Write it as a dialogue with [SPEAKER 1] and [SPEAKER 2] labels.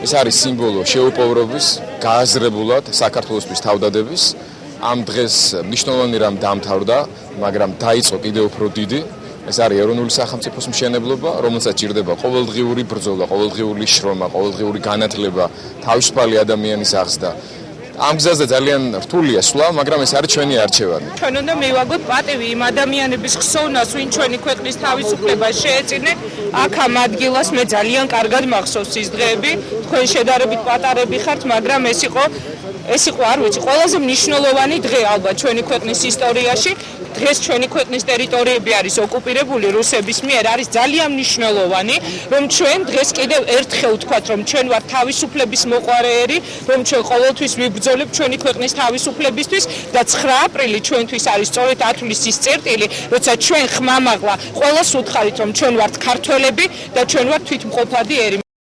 [SPEAKER 1] ეს არის სიმბოლო შეუპოვრობის, გააზრებულად საქართველოსთვის თავდადების. ამ დღეს მნიშვნელოვანი რამ დამთავრდა, მაგრამ დაიწყო კიდევ უფრო დიდი. ეს არის ეროვნული სახელმწიფოს მშენებლობა, რომელსაც ჭირდება ყოველდღიური ბრძოლა, ყოველდღიური შრომა, ყოველდღიური განათლება, თავისუფალი ადამიანის აღზრდა. ამ გზაზე ძალიან რთულია სვლა, მაგრამ ეს არის ჩვენი არჩევანი.
[SPEAKER 2] ჩვენ უნდა მივაგოთ პატივი იმ ადამიანების ხსოვნას, ვინ ჩვენი ქვეყნის თავისუფლებას შეეწინნენ. აქ ამ ადგილას მე ძალიან კარგად მახსოვს ის დღეები. თქვენ შედარებით პატარები ხართ, მაგრამ ეს იყო არ ვიცი, ყველაზე მნიშვნელოვანი დღე ალბათ ჩვენი ქვეყნის ისტორიაში. დღეს ჩვენი ქვეყნის ტერიტორიები არის ოკუპირებული რუსების მიერ, არის ძალიან მნიშვნელოვანი, რომ ჩვენ დღეს კიდევ ერთხელ ვთქვათ, რომ ჩვენ ვართ თავისუფლების მოყვარეები, რომ ჩვენ ყოველთვის ვიბრძოლებთ ჩვენი ქვეყნის თავისუფლებისთვის და 9 აპრილი ჩვენთვის არის სწორედ ათვლის ის წერტილი, როცა ჩვენ ხმამაღლა ყველას ვუთხარით, რომ ჩვენ ვართ ქართველები და ჩვენ ვართ თვითმყოფადი ერი.